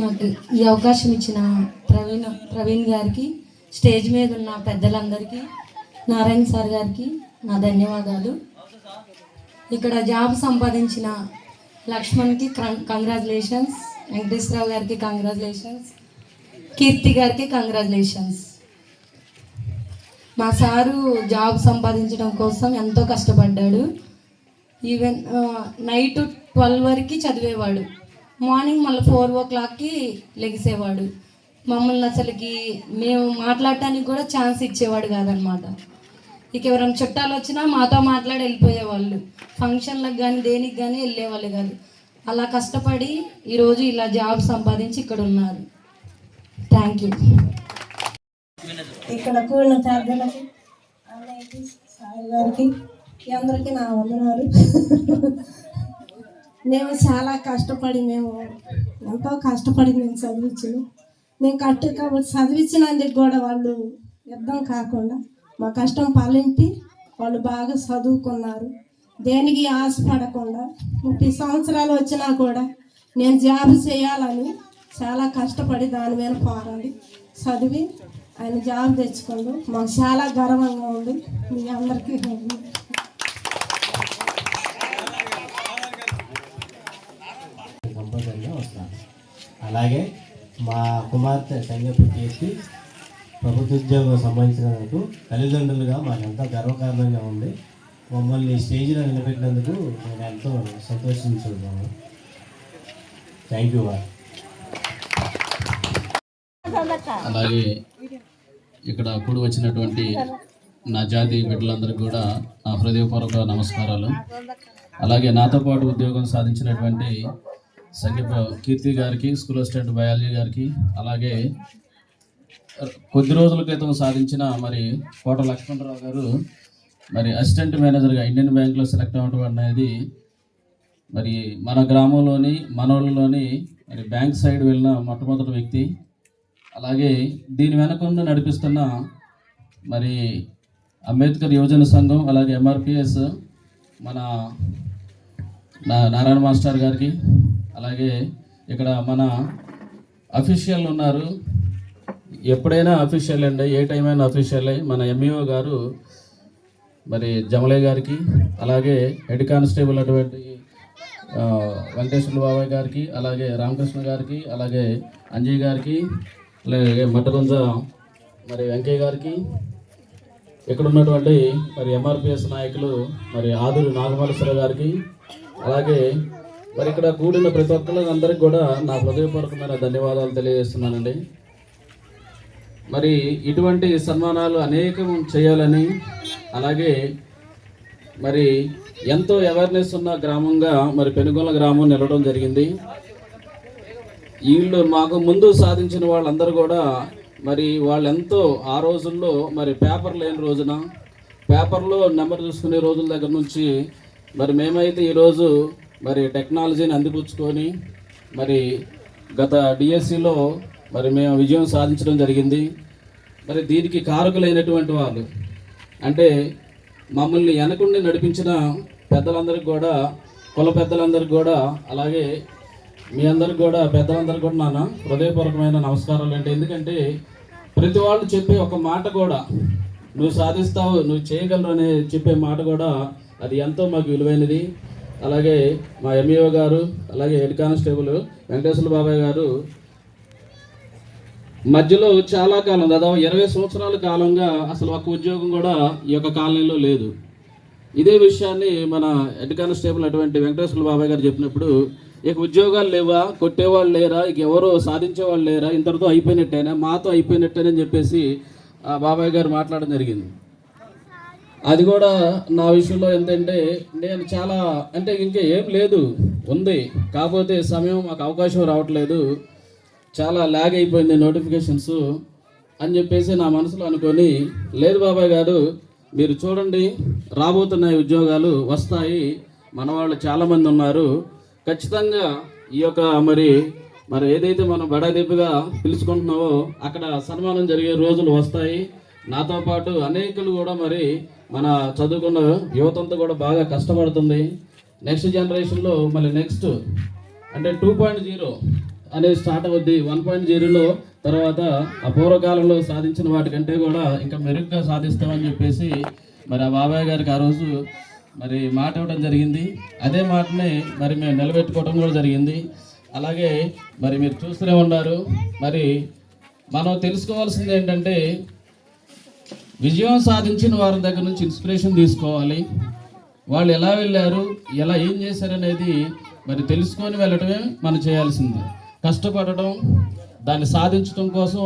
నాకు ఈ అవకాశం ఇచ్చిన ప్రవీణ్ గారికి, స్టేజ్ మీద ఉన్న పెద్దలందరికీ, నారాయణ సార్ గారికి నా ధన్యవాదాలు. ఇక్కడ జాబ్ సంపాదించిన లక్ష్మణ్కి కంగ్రాచులేషన్స్, వెంకటేశ్వరరావు గారికి కంగ్రాచులేషన్స్, కీర్తి గారికి కంగ్రాచులేషన్స్. మా సారు జాబ్ సంపాదించడం కోసం ఎంతో కష్టపడ్డాడు. ఈవెన్ నైట్ 12 వరకు చదివేవాడు, మార్నింగ్ మళ్ళీ 4 o'clockకి లెగిసేవాడు. మమ్మల్ని అసలుకి మేము మాట్లాడటానికి కూడా ఛాన్స్ ఇచ్చేవాడు కాదనమాట. ఇక ఎవరైనా చుట్టాలు వచ్చినా మాతో మాట్లాడి వెళ్ళిపోయేవాళ్ళు, ఫంక్షన్లకు కానీ దేనికి కానీ వెళ్ళేవాళ్ళు కాదు. అలా కష్టపడి ఈరోజు ఇలా జాబ్ సంపాదించి ఇక్కడ ఉన్నారు. Thank you. ఇక్కడ కూడిన పెద్దలకి, అన్నయ్యకి, సాయి గారికి, అందరికీ నా వందనాలు. మేము చాలా కష్టపడి ఎంతో కష్టపడి మేము చదివించాము. మేము కాబట్టి చదివించినందుకు కూడా వాళ్ళు యుద్ధం కాకుండా మా కష్టం ఫలించి వాళ్ళు బాగా చదువుకున్నారు. దేనికి ఆశపడకుండా 30 సంవత్సరాలు వచ్చినా కూడా నేను జాబ్ చేయాలని చాలా కష్టపడి దాని మీద పోరాడి చదివి ఆయన జాబ్ తెచ్చుకోండు. మాకు చాలా గర్వంగా ఉంది. మీ అందరికీ కంపల్సరిగా వస్తాను. అలాగే మా కుమార్తె సంగీత కీర్తి ప్రభుత్వ ఉద్యోగం సంబంధించినందుకు తల్లిదండ్రులుగా మాకు ఎంతో గర్వకారణంగా ఉంది. మమ్మల్ని స్టేజ్లో నిలబెట్టినందుకు నేను ఎంతో సంతోషించున్నాను. Thank you. అలాగే ఇక్కడ కూడి వచ్చినటువంటి నా జాతి బిడ్డలందరికీ కూడా నా హృదయపూర్వక నమస్కారాలు. అలాగే నాతో పాటు ఉద్యోగం సాధించినటువంటి సంగీత కీర్తి గారికి, స్కూల్ అసిస్టెంట్ బయాలజీ గారికి, అలాగే కొద్ది రోజుల క్రితం సాధించిన కోట లక్ష్మణరావు గారు అసిస్టెంట్ మేనేజర్గా ఇండియన్ బ్యాంక్లో సెలెక్ట్ అవ్వడం అనేది మన గ్రామంలోని మనోళ్ళలోని బ్యాంక్ సైడ్ వెళ్ళిన మొట్టమొదటి వ్యక్తి. అలాగే దీని వెనకుండా నడిపిస్తున్న అంబేద్కర్ యువజన సంఘం, అలాగే MRPS మన నారాయణ మాస్టర్ గారికి, అలాగే ఇక్కడ మన అఫీషియల్ ఉన్నారు, ఎప్పుడైనా అఫీషియల్ అండి, ఏ టైం అయినా అఫీషియల్ మన MEO గారు జమలయ్య గారికి, అలాగే హెడ్ కానిస్టేబుల్ అటువంటి వెంకటేశ్వర బాబాయ్ గారికి, అలాగే రామకృష్ణ గారికి, అలాగే అంజయ్ గారికి, అలాగే మట్టగుంజ వెంకయ్య గారికి, ఇక్కడ ఉన్నటువంటి MRPS నాయకులు ఆదురు నాగమల్లేశ్వర గారికి, అలాగే ఇక్కడ కూడిన ప్రతి ఒక్కరికి కూడా నా హృదయపూర్వకమైన ధన్యవాదాలు తెలియజేస్తున్నానండి. ఇటువంటి సన్మానాలు అనేకం చేయాలని, అలాగే ఎంతో అవేర్నెస్ ఉన్న గ్రామంగా పెనుగొండ గ్రామం నిలవడం జరిగింది. వీళ్ళు మాకు ముందు సాధించిన వాళ్ళందరూ కూడా వాళ్ళు ఎంతో ఆ రోజుల్లో పేపర్ లేని రోజున పేపర్లో నెంబర్ చూసుకునే రోజుల దగ్గర నుంచి మేమైతే ఈరోజు టెక్నాలజీని అందిపుచ్చుకొని గత DSCలో మేము విజయం సాధించడం జరిగింది. దీనికి కారకులైనటువంటి వాళ్ళు అంటే మమ్మల్ని వెనకుండి నడిపించిన పెద్దలందరికీ కూడా, కుల పెద్దలందరికీ కూడా, అలాగే మీ అందరికి కూడా, పెద్దలందరికీ కూడా నా హృదయపూర్వకమైన నమస్కారాలు అండి. ఎందుకంటే ప్రతి వాళ్ళు చెప్పే ఒక మాట కూడా, నువ్వు సాధిస్తావు, నువ్వు చేయగలరు అని చెప్పే మాట కూడా అది ఎంతో మాకు విలువైనది. అలాగే మా MEO గారు, అలాగే హెడ్ కానిస్టేబుల్ వెంకటేశ్వర బాబాయ్ గారు మధ్యలో చాలా కాలం, దాదాపు 20 సంవత్సరాల కాలంగా అసలు ఒక ఉద్యోగం కూడా ఈ యొక్క కాలనీలో లేదు. ఇదే విషయాన్ని మన హెడ్ కానిస్టేబుల్ అటువంటి వెంకటేశ్వర బాబాయ్ గారు చెప్పినప్పుడు, ఇక ఉద్యోగాలు లేవా, కొట్టేవాళ్ళు లేరా, ఇక ఎవరో సాధించేవాళ్ళు లేరా, ఇంతటితో అయిపోయినట్టేనా, మాతో అయిపోయినట్టేనని చెప్పేసి బాబాయ్ గారు మాట్లాడడం జరిగింది. అది కూడా నా విషయంలో ఏంటంటే నేను చాలా ఇంకా ఏం లేదు, ఉంది, కాకపోతే సమయం మాకు అవకాశం రావట్లేదు, చాలా ల్యాగ్ అయిపోయింది నోటిఫికేషన్స్ అని చెప్పేసి నా మనసులో అనుకొని, లేదు బాబాయ్ గారు మీరు చూడండి, రాబోతున్నాయి ఉద్యోగాలు వస్తాయి, మన వాళ్ళు చాలామంది ఉన్నారు, ఖచ్చితంగా ఈ యొక్క ఏదైతే మనం బడాదీపుగా పిలుచుకుంటున్నావో అక్కడ సన్మానం జరిగే రోజులు వస్తాయి. నాతో పాటు అనేకులు కూడా మన చదువుకున్న యువతంతా కూడా బాగా కష్టపడుతుంది. నెక్స్ట్ జనరేషన్లో నెక్స్ట్ అంటే 2.0 అనేది స్టార్ట్ అవుద్ది. 1.0లో తర్వాత ఆ పూర్వకాలంలో సాధించిన వాటికంటే కూడా ఇంకా మెరుగ్గా సాధిస్తామని చెప్పేసి మరి ఆ బాబాయ్ గారికి ఆ రోజు మరి మాట ఇవ్వడం జరిగింది. అదే మాటని మరి మేము నిలబెట్టుకోవడం కూడా జరిగింది. అలాగే మరి మీరు చూస్తూనే ఉన్నారు. మరి మనం తెలుసుకోవాల్సింది ఏంటంటే విజయం సాధించిన వారి దగ్గర నుంచి ఇన్స్పిరేషన్ తీసుకోవాలి. వాళ్ళు ఎలా వెళ్ళారు, ఎలా ఏం చేశారు అనేది మరి తెలుసుకొని వెళ్ళటమే మనం చేయాల్సింది. కష్టపడటం, దాన్ని సాధించడం కోసం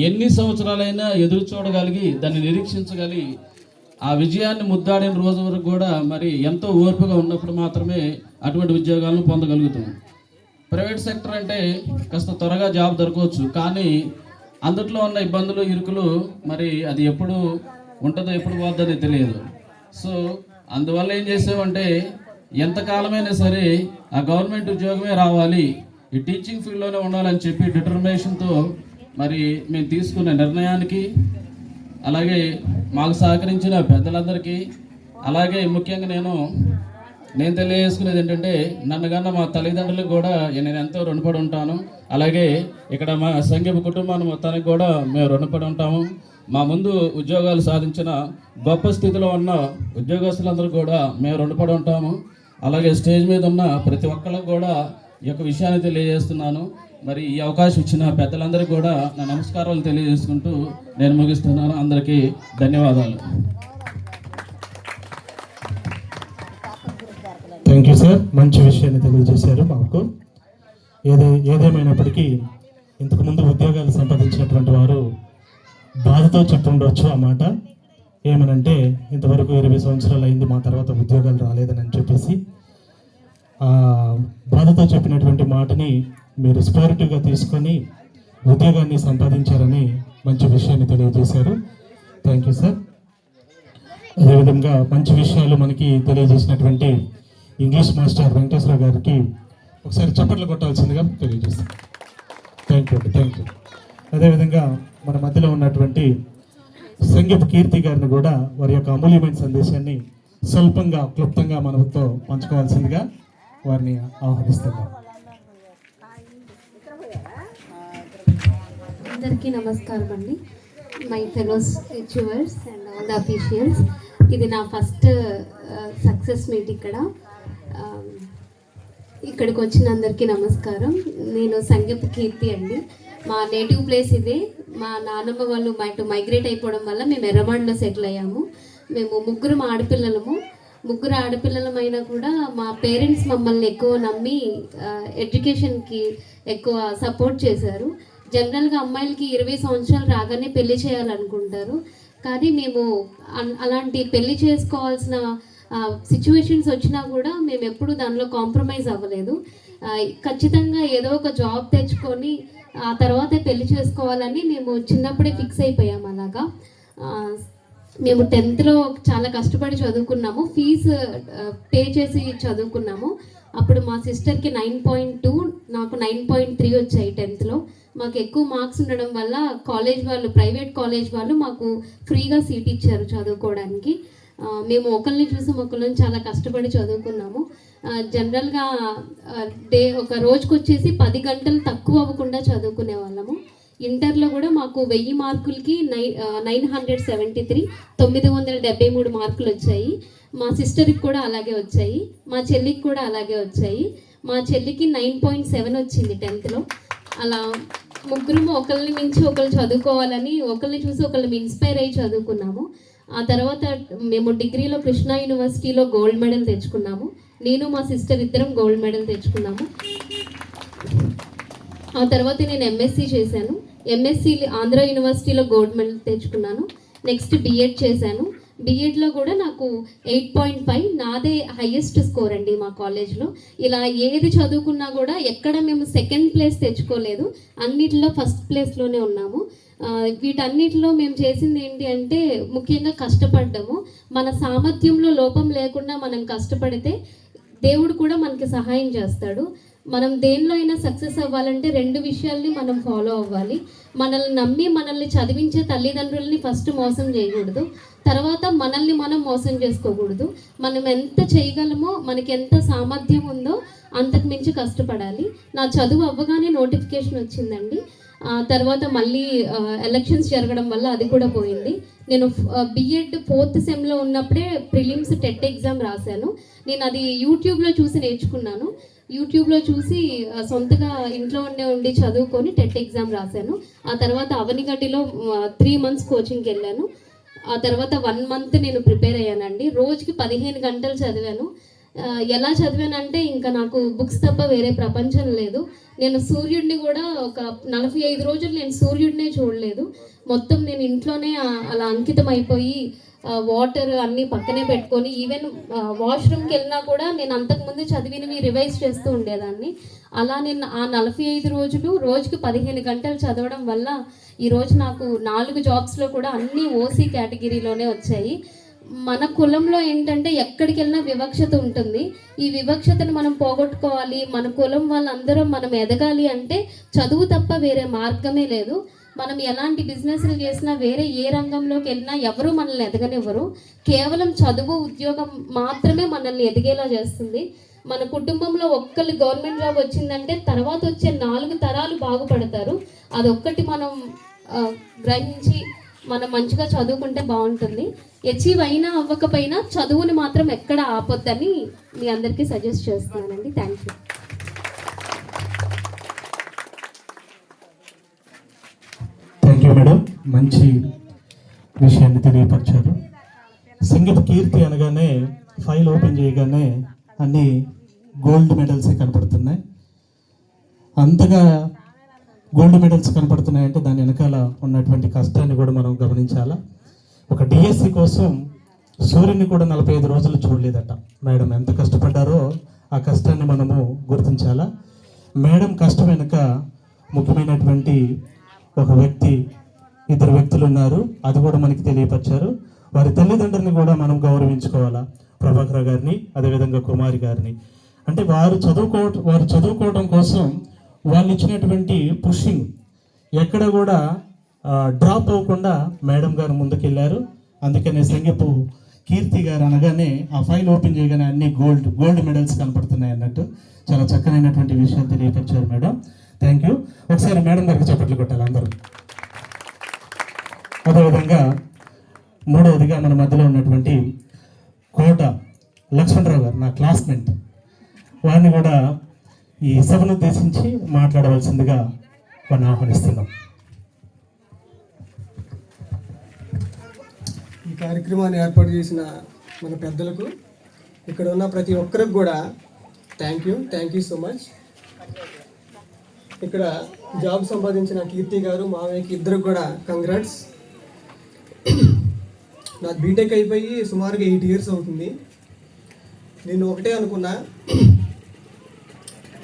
ఎన్ని సంవత్సరాలైనా ఎదురు చూడగలిగి దాన్ని నిరీక్షించగలిగి ఆ విజయాన్ని ముద్దాడిన రోజు వరకు కూడా మరి ఎంతో ఓర్పుగా ఉన్నప్పుడు మాత్రమే అటువంటి ఉద్యోగాలను పొందగలుగుతాం. ప్రైవేట్ సెక్టర్ అంటే కాస్త త్వరగా జాబ్ దొరకవచ్చు, కానీ అందుట్లో ఉన్న ఇబ్బందులు ఇరుకులు మరి అది ఎప్పుడు ఉంటుందో ఎప్పుడు పోతుందో తెలియదు. సో అందువల్ల ఏం చేసామంటే ఎంతకాలమైనా సరే ఆ గవర్నమెంట్ ఉద్యోగమే రావాలి, ఈ టీచింగ్ ఫీల్డ్లోనే ఉండాలని చెప్పి డిటర్మినేషన్తో మరి మేము తీసుకున్న నిర్ణయానికి, అలాగే మాకు సహకరించిన పెద్దలందరికీ, అలాగే ముఖ్యంగా నేను తెలియజేసుకునేది ఏంటంటే నన్ను కన్నా మా తల్లిదండ్రులకు కూడా నేను ఎంతో రుణపడి ఉంటాను. అలాగే ఇక్కడ మా సంఘపు కుటుంబాన్ని మొత్తానికి కూడా మేము రుణపడి ఉంటాము. మా ముందు ఉద్యోగాలు సాధించిన గొప్ప స్థితిలో ఉన్న ఉద్యోగస్తులందరూ కూడా మేము రుణపడి ఉంటాము. అలాగే స్టేజ్ మీద ఉన్న ప్రతి ఒక్కరికి కూడా ఈ యొక్క విషయాన్ని తెలియజేస్తున్నాను. మరి ఈ అవకాశం ఇచ్చిన పెద్దలందరికీ కూడా నా నమస్కారాలు తెలియజేసుకుంటూ నేను ముగిస్తున్నాను. అందరికీ ధన్యవాదాలు. థ్యాంక్ యూ సార్, మంచి విషయాన్ని తెలియజేశారు మాకు. ఏదేమైనప్పటికీ ఇంతకుముందు ఉద్యోగాలు సంపాదించినటువంటి వారు బాధతో చెప్పుండవచ్చు ఆ మాట. ఏమనంటే ఇంతవరకు 20 సంవత్సరాలు అయింది, మా తర్వాత ఉద్యోగాలు రాలేదని చెప్పేసి బాధతో చెప్పినటువంటి మాటని మీరు స్పోర్టివ్గా తీసుకొని ఉద్యోగాన్ని సంపాదించారని మంచి విషయాన్ని తెలియజేశారు. Thank you sir. అదేవిధంగా మంచి విషయాలు మనకి తెలియజేసినటువంటి ఇంగ్లీష్ మాస్టర్ వెంకటేశ్వర గారికి ఒకసారి చప్పట్లు కొట్టాల్సిందిగా తెలియజేస్తాం. Thank you. అదేవిధంగా మన మధ్యలో ఉన్నటువంటి సంగీత కీర్తి గారిని కూడా వారి యొక్క అమూల్యమైన సందేశాన్ని స్వల్పంగా క్లుప్తంగా మనతో పంచుకోవాల్సిందిగా వారిని ఆహ్వానిస్తున్నాం. అందరికీ నమస్కారం అండి, my fellows achievers and all the officials. ఇది నా ఫస్ట్ సక్సెస్ మీట్ ఇక్కడికి వచ్చిన అందరికీ నమస్కారం. నేను సంగీత కీర్తి అండి. మా నేటివ్ ప్లేస్ ఇదే. మా నాన్నమ్మ వాళ్ళు మైగ్రేట్ అయిపోవడం వల్ల మేము ఎర్రమండలో సెటిల్ అయ్యాము. మేము ముగ్గురు ఆడపిల్లలమైనా కూడా మా పేరెంట్స్ మమ్మల్ని ఎక్కువ నమ్మి ఎడ్యుకేషన్కి ఎక్కువ సపోర్ట్ చేశారు. జనరల్గా అమ్మాయిలకి 20 సంవత్సరాలు రాగానే పెళ్లి చేయాలనుకుంటారు, కానీ మేము అలాంటి పెళ్లి చేసుకోవాల్సిన సిచ్యువేషన్స్ వచ్చినా కూడా మేము ఎప్పుడు దానిలో కాంప్రమైజ్ అవ్వలేదు. ఖచ్చితంగా ఏదో ఒక జాబ్ తెచ్చుకొని ఆ తర్వాతే పెళ్లి చేసుకోవాలని మేము చిన్నప్పుడే ఫిక్స్ అయిపోయాము. అలాగా మేము 10th చాలా కష్టపడి చదువుకున్నాము, ఫీజు పే చేసి చదువుకున్నాము. అప్పుడు మా సిస్టర్కి 9.2, నాకు 9.3 వచ్చాయి 10th. మాకు ఎక్కువ మార్క్స్ ఉండడం వల్ల ప్రైవేట్ కాలేజ్ వాళ్ళు మాకు ఫ్రీగా సీట్ ఇచ్చారు చదువుకోవడానికి. మేము ఒకరిని చూసి ఒకరిని చాలా కష్టపడి చదువుకున్నాము. జనరల్గా ఒక రోజుకి వచ్చేసి 10 గంటలు తక్కువ అవ్వకుండా చదువుకునే వాళ్ళము. ఇంటర్లో కూడా మాకు 1000 మార్కులకి 973 973 మార్కులు వచ్చాయి. మా సిస్టర్కి కూడా అలాగే వచ్చాయి, మా చెల్లికి కూడా అలాగే వచ్చాయి. మా చెల్లికి 9.7 వచ్చింది 10th. అలా ముగ్గురు ఒకరిని మించి ఒకరు చదువుకోవాలని ఒకరిని చూసి ఒకరిని ఇన్స్పైర్ అయ్యి చదువుకున్నాము. ఆ తర్వాత మేము డిగ్రీలో కృష్ణా యూనివర్సిటీలో గోల్డ్ మెడల్ తెచ్చుకున్నాము. నేను మా సిస్టర్ ఇద్దరం గోల్డ్ మెడల్ తెచ్చుకున్నాము. ఆ తర్వాత నేను ఎంఎస్సి చేశాను. ఎంఎస్సి ఆంధ్ర యూనివర్సిటీలో గోల్డ్ మెడల్ తెచ్చుకున్నాను. నెక్స్ట్ బిఎడ్ చేశాను. బిఎడ్లో కూడా నాకు 8.5 నాదే హైయెస్ట్ స్కోర్ అండి మా కాలేజ్లో. ఇలా ఏది చదువుకున్నా కూడా ఎక్కడ మేము సెకండ్ ప్లేస్ తెచ్చుకోలేదు, అన్నిటిలో ఫస్ట్ ప్లేస్లోనే ఉన్నాము. వీటన్నిటిలో మేము చేసింది ఏంటి అంటే ముఖ్యంగా కష్టపడ్డాము. మన సామర్థ్యంలో లోపం లేకుండా మనం కష్టపడితే దేవుడు కూడా మనకి సహాయం చేస్తాడు. మనం దేనిలో అయినా సక్సెస్ అవ్వాలంటే 2 విషయాల్ని మనం ఫాలో అవ్వాలి. మనల్ని నమ్మి మనల్ని చదివించే తల్లిదండ్రులని ఫస్ట్ మోసం చేయకూడదు. తర్వాత మనల్ని మనం మోసం చేసుకోకూడదు. మనం ఎంత చేయగలమో, మనకి ఎంత సామర్థ్యం ఉందో అంతకు మించి కష్టపడాలి. నా చదువు అవ్వగానే నోటిఫికేషన్ వచ్చిందండి. తర్వాత మళ్ళీ ఎలక్షన్స్ జరగడం వల్ల అది కూడా పోయింది. నేను బిఎడ్ 4th సెమ్లో ఉన్నప్పుడే ప్రిలిమ్స్ టెట్ ఎగ్జామ్ రాశాను. నేను అది యూట్యూబ్లో చూసి నేర్చుకున్నాను. యూట్యూబ్లో చూసి సొంతగా ఇంట్లో ఉండి చదువుకొని టెట్ ఎగ్జామ్ రాశాను. ఆ తర్వాత అవనిగడ్డిలో 3 months కోచింగ్కి వెళ్ళాను. ఆ తర్వాత 1 month నేను ప్రిపేర్ అయ్యానండి. రోజుకి 15 గంటలు చదివాను. ఎలా చదివానంటే ఇంకా నాకు బుక్స్ తప్ప వేరే ప్రపంచం లేదు. నేను సూర్యుడిని కూడా ఒక 45 రోజులు నేను సూర్యుడినే చూడలేదు. మొత్తం నేను ఇంట్లోనే అలా అంకితం అయిపోయి వాటర్ అన్నీ పక్కనే పెట్టుకొని, ఈవెన్ వాష్రూమ్కి వెళ్ళినా కూడా నేను అంతకుముందు చదివినవి రివైజ్ చేస్తూ ఉండేదాన్ని. అలా నేను ఆ 45 రోజులు రోజుకి 15 గంటలు చదవడం వల్ల ఈరోజు నాకు 4 జాబ్స్లో కూడా అన్నీ ఓసీ కేటగిరీలోనే వచ్చాయి. మన కులంలో ఏంటంటే ఎక్కడికి వెళ్ళినా వివక్షత ఉంటుంది. ఈ వివక్షతను మనం పోగొట్టుకోవాలి, మన కులం వాళ్ళందరం మనం ఎదగాలి అంటే చదువు తప్ప వేరే మార్గమే లేదు. మనం ఎలాంటి బిజినెస్లు చేసినా, వేరే ఏ రంగంలోకి వెళ్ళినా ఎవరు మనల్ని ఎదగనివ్వరు. కేవలం చదువు, ఉద్యోగం మాత్రమే మనల్ని ఎదిగేలా చేస్తుంది. మన కుటుంబంలో ఒక్కళ్ళు గవర్నమెంట్ జాబ్ వచ్చిందంటే తర్వాత వచ్చే 4 తరాలు బాగుపడతారు. అదొక్కటి మనం గ్రహించి మనం మంచిగా చదువుకుంటే బాగుంటుంది. అచీవ్ అయినా అవ్వకపోయినా చదువుని మాత్రం ఎక్కడ ఆపొద్దని మీ అందరికీ సజెస్ట్ చేస్తున్నానండి. Thank you. Thank you madam, మంచి విషయాన్ని తెలియపరిచారు. సంగీత కీర్తి అనగానే ఫైల్ ఓపెన్ చేయగానే అన్ని గోల్డ్ మెడల్స్ కనపడుతున్నాయి. అంతగా గోల్డ్ మెడల్స్ కనపడుతున్నాయంటే దాని వెనకాల ఉన్నటువంటి కష్టాన్ని కూడా మనం గమనించాలా. ఒక డిఎస్సి కోసం సూర్యుని కూడా 45 రోజులు చూడలేదట. మేడం ఎంత కష్టపడ్డారో ఆ కష్టాన్ని మనము గుర్తించాలా. మేడం కష్టం వెనుక ముఖ్యమైనటువంటి ఒక వ్యక్తి, 2 వ్యక్తులు ఉన్నారు. అది కూడా మనకి తెలియపరిచారు. వారి తల్లిదండ్రులని కూడా మనం గౌరవించుకోవాలా, ప్రభాకర్ గారిని, అదేవిధంగా కుమారి గారిని. అంటే వారు చదువుకోవడం కోసం వాళ్ళు ఇచ్చినటువంటి పుషింగ్ ఎక్కడ కూడా డ్రాప్ అవ్వకుండా మేడం గారు ముందుకెళ్ళారు. అందుకనే సంగీపు కీర్తి గారు అనగానే ఆ ఫైల్ ఓపెన్ చేయగానే అన్ని గోల్డ్ మెడల్స్ కనపడుతున్నాయి అన్నట్టు చాలా చక్కనైనటువంటి విషయాలు తెలియపరిచారు మేడం. Thank you. ఒకసారి మేడం గారికి చప్పట్లు కొట్టాలి అందరూ. అదేవిధంగా 3వదిగా మన మధ్యలో ఉన్నటువంటి కోట లక్ష్మణరావు గారు, నా క్లాస్మేట్, వారిని కూడా ఈ సభను ఉద్దేశించి మాట్లాడవలసిందిగా మనం ఆహ్వానిస్తున్నాం. ఈ కార్యక్రమాన్ని ఏర్పాటు చేసిన మన పెద్దలకు, ఇక్కడ ఉన్న ప్రతి ఒక్కరికి కూడా థ్యాంక్ యూ సో మచ్. ఇక్కడ జాబ్ సంపాదించిన కీర్తి గారు, మామయ్యకి ఇద్దరికి కూడా కంగ్రాట్స్. నాకు బీటెక్ అయిపోయి సుమారుగా 8 years అవుతుంది. నేను ఒకటే అనుకున్నా,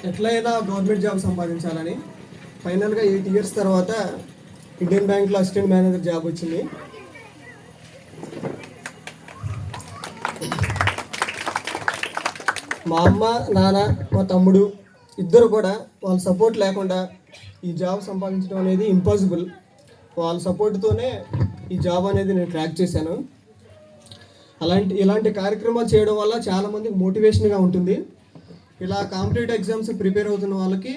ఎట్లయినా గవర్నమెంట్ జాబ్ సంపాదించాలని. ఫైనల్గా 8 years తర్వాత ఇండియన్ బ్యాంక్లో అసిస్టెంట్ మేనేజర్ జాబ్ వచ్చింది. మా అమ్మ, నాన్న, మా తమ్ముడు ఇద్దరు కూడా వాళ్ళ సపోర్ట్ లేకుండా ఈ జాబ్ సంపాదించడం అనేది ఇంపాసిబుల్. వాళ్ళ సపోర్ట్తోనే ఈ జాబ్ అనేది నేను క్రాక్ చేశాను. ఇలాంటి కార్యక్రమాలు చేయడం వల్ల చాలామందికి మోటివేషన్గా ఉంటుంది. ఇలా కాంపిటేటివ్ ఎగ్జామ్స్ ప్రిపేర్ అవుతున్న వాళ్ళకి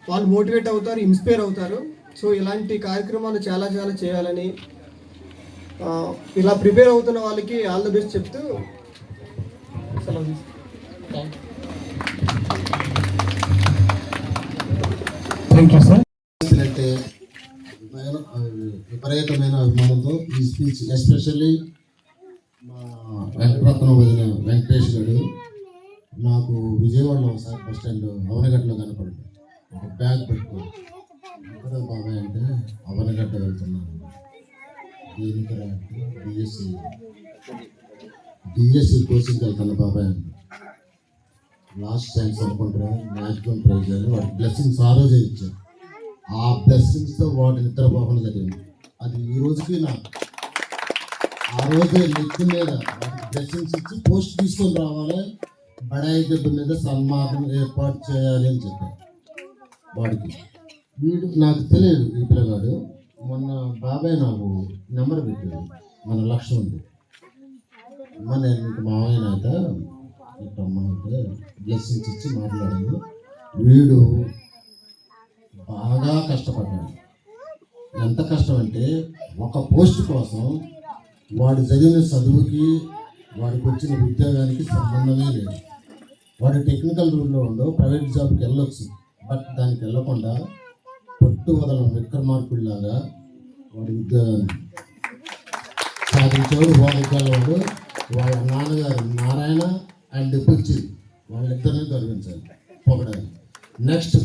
వాళ్ళు మోటివేట్ అవుతారు, ఇన్స్పైర్ అవుతారు. సో ఇలాంటి కార్యక్రమాలు చాలా చేయాలని, ఇలా ప్రిపేర్ అవుతున్న వాళ్ళకి ఆల్ ది బెస్ట్ చెప్తూ సెలవు తీసుకుంటాను. Thank you sir. అంటే విపరీతమైన అభిమానంతో ఈ స్పీచ్, ఎస్పెషల్లీ మా వెంకటరత్నం వదిన వెంకటేష్ గారు నాకు విజయవాడలో ఒకసారి బస్ స్టాండ్ అవనగడ్డలో కనపడింది. ఒక బ్యాగ్ పెట్టుకో, ఎక్కడ బాబాయ్ అంటే అవనగడ్డ వెళ్తున్నాను. దేనికరా అంటే డిఎస్సి కోచింగ్కి వెళ్తాను బాబాయ్ అంటే. లాస్ట్ ఛాన్స్ అనుకుంటారా, మ్యాక్సిమం ప్రైజ్ అని వాటి బ్లెస్సింగ్స్ ఆ రోజే ఇచ్చారు. ఆ బ్లెస్సింగ్స్తో వాటి నిద్రపోకుండా జరిగింది. అది ఈ రోజుకి నాకు ఆ రోజే నెత్తి మీద వాటి బ్లెస్సింగ్స్ ఇచ్చి పోస్ట్ తీసుకొని రావాలి, బడాయి దెబ్బ మీద సన్మానం ఏర్పాటు చేయాలి అని చెప్పారు. వాడికి వీడు నాకు తెలియదు, ఈ పిల్లగాడు మొన్న బాబాయ్ నాకు నెంబర్ పెట్టాడు. మన లక్ష్యం ఉంది. మన నీకు మావయ్య అయితే అమ్మ అంటే బ్లెస్సింగ్స్ ఇచ్చి మాట్లాడాను. వీడు బాగా కష్టపడ్డాడు. ఎంత కష్టం అంటే ఒక పోస్ట్ కోసం వాడు చదివిన చదువుకి వాడికి వచ్చిన ఉద్యోగానికి సంబంధమే లేదు. వాడు టెక్నికల్ రూల్లో ఉండో ప్రైవేట్ జాబ్కి వెళ్ళొచ్చు, బట్ దానికి వెళ్ళకుండా పట్టు వదలం విక్రమార్కుడిలాగా వాడి ఉద్యోగాన్ని సాధించేవాడు. వాడు వాళ్ళ నాన్నగారు నారాయణ అండ్ పిచ్చి వాళ్ళిద్దరిని గౌరవించాలి, పొగడాలి. నెక్స్ట్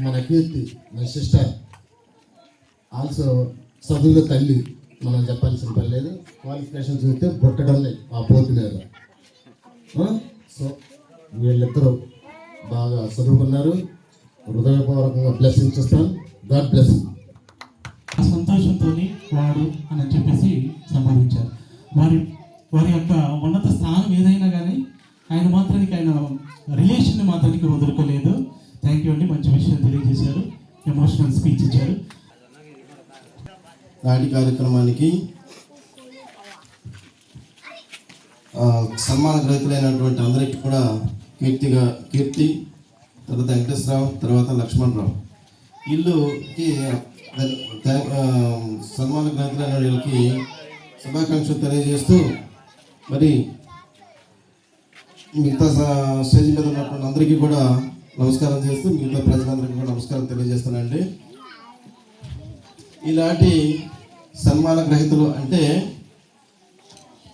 మన కీర్తి, మై సిస్టర్, ఆల్సో చదువుల తల్లి, మనం చెప్పాల్సిన పని లేదు. క్వాలిఫికేషన్ చూస్తే పుట్టడం లేదు ఆ పోతు మీద. సో వీళ్ళిద్దరూ బాగా చదువుకున్నారు. హృదయపూర్వకంగా బ్లెస్సింగ్స్ ఇస్తాను. God bless. ఆ సంతోషంతో వాడు అని చెప్పేసి సంబోధించారు. వారి యొక్క ఉన్నత స్థానం ఏదైనా కానీ ఆయన మాత్రానికి ఆయన రిలేషన్ని మాత్రానికి వదులుకోలేదు. థ్యాంక్ యూ అండి, మంచి విషయం తెలియజేశారు, ఎమోషనల్ స్పీచ్ ఇచ్చారు. నాటి కార్యక్రమానికి సన్మాన గ్రహీతులైనటువంటి అందరికీ కూడా కీర్తి, తర్వాత వెంకటేశ్వరరావు, తర్వాత లక్ష్మణరావు వీళ్ళకి సన్మాన గ్రహీతులైన వీళ్ళకి శుభాకాంక్షలు తెలియజేస్తూ, మరి మిగతా స్టేజ్ మీద ఉన్నటువంటి అందరికీ కూడా నమస్కారం చేస్తూ మిగతా ప్రజలందరికీ కూడా నమస్కారం తెలియజేస్తానండి. ఇలాంటి సన్మాన గ్రహీతలు అంటే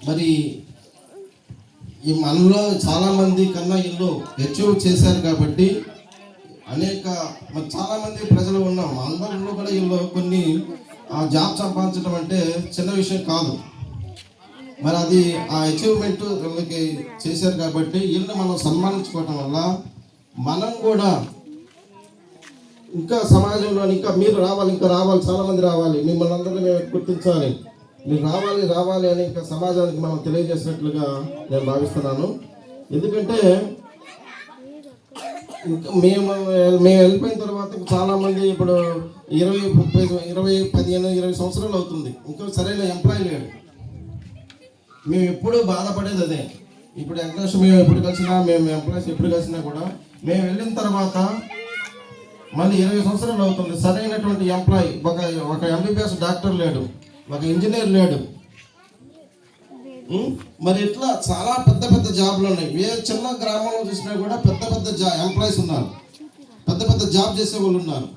మరి ఈ మనలో చాలామంది కన్నా వీళ్ళు అచీవ్ చేశారు కాబట్టి మరి చాలామంది ప్రజలు ఉన్నాం. అందరిలో కూడా వీళ్ళు కొన్ని జాబ్ సంపాదించడం అంటే చిన్న విషయం కాదు. మరి అది ఆ అచీవ్మెంట్ వీళ్ళకి చేశారు కాబట్టి వీళ్ళని మనం సన్మానించుకోవటం వల్ల మనం కూడా ఇంకా సమాజంలో ఇంకా మీరు రావాలి, ఇంకా రావాలి, చాలామంది రావాలి, మిమ్మల్ని అందరినీ మేము గుర్తించాలి, మీరు రావాలి అని ఇంకా సమాజానికి మనం తెలియజేసినట్లుగా నేను భావిస్తున్నాను. ఎందుకంటే మేము వెళ్ళిపోయిన తర్వాత చాలామంది ఇప్పుడు 15 సంవత్సరాలు అవుతుంది, ఇంకా సరైన ఎంప్లాయీ లేడు. మేము ఎప్పుడు బాధపడేది అదే. ఇప్పుడు ఎంప్లాయీస్ మేము ఎప్పుడు కలిసినా, మేము ఎంప్లాయీస్ ఎప్పుడు కలిసినా కూడా మేము వెళ్ళిన తర్వాత మళ్ళీ 20 సంవత్సరాలు అవుతుంది, సరైనటువంటి ఎంప్లాయీ ఒక ఎంబీబీఎస్ డాక్టర్ లేడు, ఒక ఇంజనీర్ లేడు. మరి ఇట్లా చాలా పెద్ద జాబ్లు ఉన్నాయి. ఏ చిన్న గ్రామంలో చూసినా కూడా పెద్ద ఎంప్లాయీస్ ఉన్నారు, పెద్ద జాబ్ చేసే వాళ్ళు ఉన్నారు.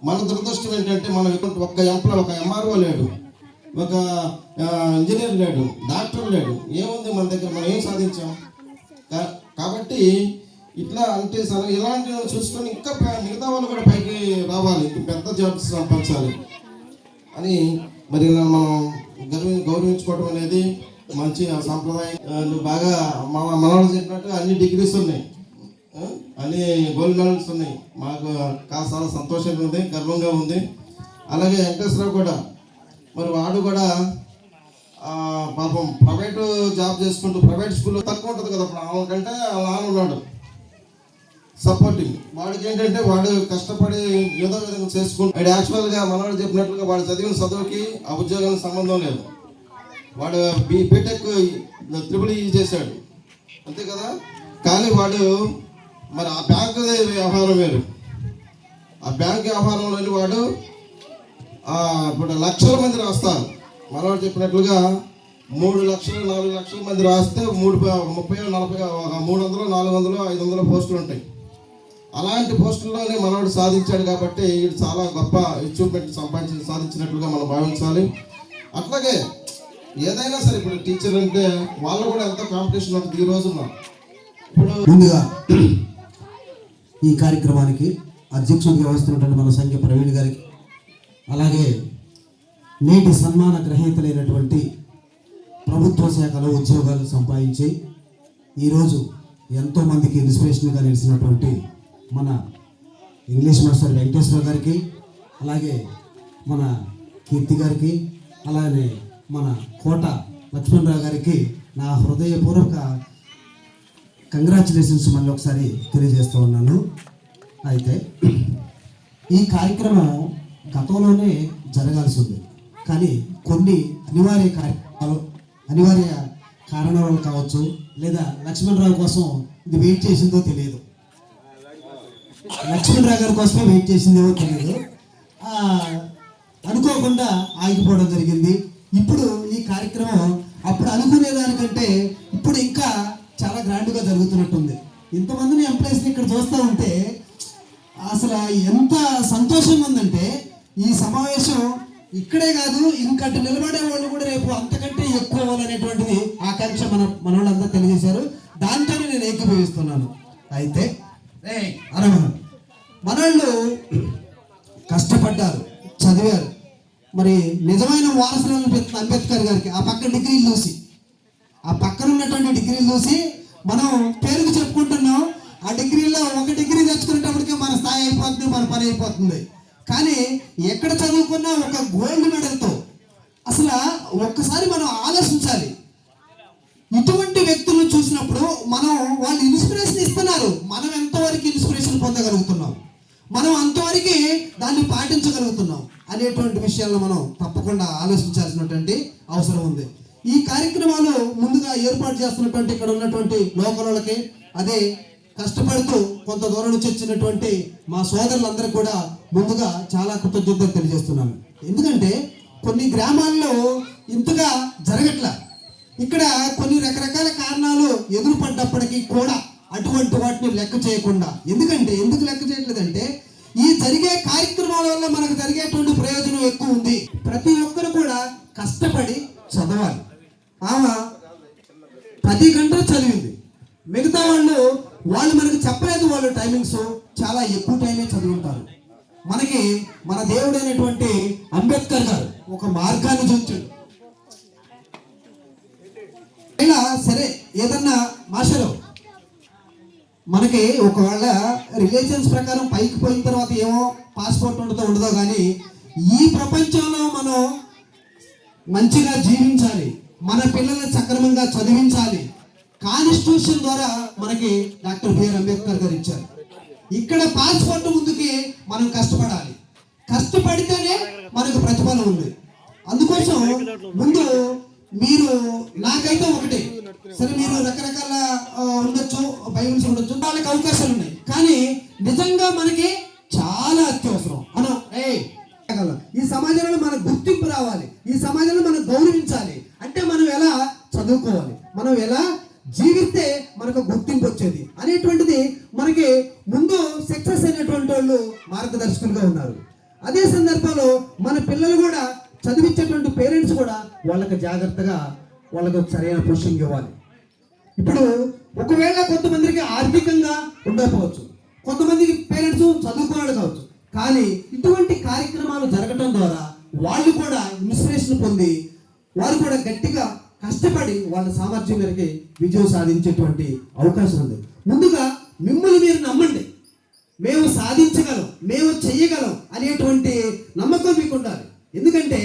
మన దురదృష్టం ఏంటంటే మనం ఒక ఎంప్లాయీ, ఒక ఎంఆర్ఓ లేడు, ఒక ఇంజనీర్ లేడు, డాక్టర్ లేడు. ఏముంది మన దగ్గర, మనం ఏం సాధించాం? కాబట్టి ఇట్లా అంటే ఇలాంటివి చూసుకొని ఇంకా మిగతా వాళ్ళు కూడా పైకి రావాలి, పెద్ద జాబ్స్ సంపాదించాలి అని మరి మనం గౌరవించుకోవడం అనేది మంచి సాంప్రదాయం. నువ్వు బాగా మనవాళ్ళు చెప్పినట్టు అన్ని డిగ్రీస్ ఉన్నాయి, అన్ని గోల్డ్ మెడల్స్ ఉన్నాయి. మాకు చాలా సంతోషంగా ఉంది, గర్వంగా ఉంది. అలాగే వెంకటేశ్వరరావు కూడా, మరి వాడు కూడా పాపం ప్రైవేటు జాబ్ చేసుకుంటూ ప్రైవేట్ స్కూల్లో తక్కువ ఉంటుంది కదా, వాళ్ళకంటే నాన్న ఉన్నాడు సపోర్టింగ్. వాడికి ఏంటంటే వాడు కష్టపడి ఏదో విధంగా చేసుకుంటాడు. యాక్చువల్గా మనవాడు చెప్పినట్లుగా వాడు చదివిన చదువుకి ఆ ఉద్యోగానికి సంబంధం లేదు. వాడు బీటెక్ త్రిపుల్ చేశాడు అంతే కదా, కానీ వాడు మరి ఆ బ్యాంకు వ్యవహారం వేరు. ఆ బ్యాంక్ వ్యవహారంలోని వాడు ఇప్పుడు లక్షల మంది రాస్తారు. మనవాడు చెప్పినట్లుగా 3 లక్షలు 4 లక్షల మంది రాస్తే 30 40 300 400 500 పోస్టులు ఉంటాయి. అలాంటి పోస్టుల్లోనే మనవాడు సాధించాడు కాబట్టి ఇది చాలా గొప్ప అచీవ్మెంట్ సాధించినట్లుగా మనం భావించాలి. అట్లాగే ఏదైనా సరే ఇప్పుడు టీచర్ అంటే వాళ్ళు కూడా ఎంతో కాంపిటీషన్ ఉంటుంది ఈ రోజున. ఇప్పుడు ముందుగా ఈ కార్యక్రమానికి అధ్యక్షుడిగా వస్తున్నటువంటి మన సంఖ్య ప్రవీణ్ గారికి, అలాగే నేటి సన్మాన గ్రహీతలైనటువంటి ప్రభుత్వ శాఖలో ఉద్యోగాలు సంపాదించి ఈరోజు ఎంతోమందికి ఇన్స్పిరేషన్గా నిలిచినటువంటి మన ఇంగ్లీష్ మాస్టర్ వెంకటేశ్వర గారికి, అలాగే మన కీర్తి గారికి, అలాగే మన కోట లక్ష్మణరావు గారికి నా హృదయపూర్వక కంగ్రాచులేషన్స్ మళ్ళీ ఒకసారి తెలియజేస్తూ ఉన్నాను. అయితే ఈ కార్యక్రమం గతంలోనే జరగాల్సి ఉంది, కానీ కొన్ని అనివార్య అనివార్య కారణాలు కావచ్చు, లేదా లక్ష్మణరావు కోసం ఇది వెయిట్ చేసిందో తెలియదు. లక్ష్మణరావు గారి కోసమే వెయిట్ చేసిందేమో తెలియదు. అనుకోకుండా ఆగిపోవడం జరిగింది. ఇప్పుడు ఈ కార్యక్రమం అప్పుడు అనుకునే దానికంటే ఇప్పుడు ఇంకా చాలా గ్రాండ్గా జరుగుతున్నట్టుంది. ఇంతమందిని ఎంప్లాయీస్ని ఇక్కడ చూస్తూ ఉంటే అసలు ఎంత సంతోషంగా ఉందంటే, ఈ సమావేశం ఇక్కడే కాదు, ఇంకటి నిలబడే వాళ్ళు కూడా రేపు అంతకంటే ఎక్కువ అవ్వాలనేటువంటిది ఆకాంక్ష మన వాళ్ళంతా తెలియజేశారు. దాంతోనే నేను ఏకీభవిస్తున్నాను. అయితే మనోళ్ళు కష్టపడ్డారు, చదివారు. మరి నిజమైన వారసులను పెట్టిన అంబేద్కర్ గారికి ఆ పక్క డిగ్రీలు చూసి, ఆ పక్కన ఉన్నటువంటి డిగ్రీలు చూసి మనం పేరుకు చెప్పుకుంటున్నాం. ఆ డిగ్రీలో ఒక డిగ్రీ తెచ్చుకునేటప్పటికే మన స్థాయి అయిపోతుంది, మన పని అయిపోతుంది. కానీ ఎక్కడ చదువుకున్నా ఒక గోల్డ్ మెడల్తో అసలు ఒక్కసారి మనం ఆలోచించాలి. ఇటువంటి వ్యక్తులను చూసినప్పుడు మనం వాళ్ళు ఇన్స్పిరేషన్ ఇస్తున్నారు, మనం ఎంతవరకు ఇన్స్పిరేషన్ పొందగలుగుతున్నాం, మనం అంతవరకు దాన్ని పాటించగలుగుతున్నాం అనేటువంటి విషయాల్లో మనం తప్పకుండా ఆలోచించాల్సినటువంటి అవసరం ఉంది. ఈ కార్యక్రమాలు ముందుగా ఏర్పాటు చేస్తున్నటువంటి ఇక్కడ ఉన్నటువంటి లోకల్ వాళ్ళకి, అదే కష్టపడుతూ కొంత దూరం నుంచి వచ్చినటువంటి మా సోదరులందరూ కూడా ముందుగా చాలా కృతజ్ఞతలు తెలియజేస్తున్నాను. ఎందుకంటే కొన్ని గ్రామాల్లో ఇంతగా జరగట్ల, ఇక్కడ కొన్ని రకరకాల కారణాలు ఎదురుపడ్డప్పటికీ కూడా అటువంటి వాటిని లెక్క చేయకుండా, ఎందుకు లెక్క చేయట్లేదంటే ఈ జరిగే కార్యక్రమాల వల్ల మనకు జరిగేటువంటి ప్రయోజనం ఎక్కువ ఉంది. ప్రతి ఒక్కరు కూడా కష్టపడి చదవాలి. ఆమె 10 గంటలు చదివింది, మిగతా వాళ్ళు మనకు చెప్పలేదు. వాళ్ళు టైమింగ్స్ చాలా ఎక్కువ టైమే చదువుంటారు. మనకి మన దేవుడైనటువంటి అంబేద్కర్ గారు ఒక మార్గాన్ని చూపించాడు. ఇలా సరే ఏదన్నా మాస్టరు మనకి ఒకవేళ రిలేషన్స్ ప్రకారం పైకి పోయిన తర్వాత ఏమో పాస్పోర్ట్ ఉండదో కానీ ఈ ప్రపంచంలో మనం మంచిగా జీవించాలి, మన పిల్లల్ని సక్రమంగా చదివించాలి. కాన్స్టిట్యూషన్ ద్వారా మనకి డాక్టర్ బిఆర్ అంబేద్కర్ గారు ఇచ్చారు. ఇక్కడ పాస్పోర్ట్ ముందుకి మనం కష్టపడాలి, కష్టపడితేనే మనకు ప్రతిఫలం ఉంది. అందుకోసం ముందు మీరు నాకైతే ఒకటి సరే, మీరు రకరకాల ఉండొచ్చు, బైబిల్స్ ఉండొచ్చు, వాళ్ళకి అవకాశాలు ఉన్నాయి. కానీ నిజంగా మనకి చాలా అత్యవసరం. మనం ఈ సమాజంలో మనకు గుర్తింపు రావాలి, ఈ సమాజంలో మనం గౌరవించాలి అంటే మనం ఎలా చదువుకోవాలి, మనం ఎలా జీవిస్తే మనకు గుర్తింపు వచ్చేది అనేటువంటిది మనకి ముందు సక్సెస్ అయినటువంటి వాళ్ళు మార్గదర్శకులుగా ఉన్నారు. అదే సందర్భంలో మన పిల్లలు కూడా చదివించేటువంటి పేరెంట్స్ కూడా వాళ్ళకి జాగ్రత్తగా వాళ్ళకు సరైన పోషణ ఇవ్వాలి. ఇప్పుడు ఒకవేళ కొంతమందికి ఆర్థికంగా ఉండకపోవచ్చు, కొంతమందికి పేరెంట్స్ చదువుకోవాలి కావచ్చు, కానీ ఇటువంటి కార్యక్రమాలు జరగటం ద్వారా వాళ్ళు కూడా ఇన్స్పిరేషన్ పొంది వారు కూడా గట్టిగా కష్టపడి వాళ్ళ సామర్థ్యం మేరకు విజయం సాధించేటువంటి అవకాశం ఉంది. ముందుగా మిమ్మల్ని మీరు నమ్మండి, మేము సాధించగలం, మేము చెయ్యగలం అనేటువంటి నమ్మకం మీకు ఉండాలి. ఎందుకంటే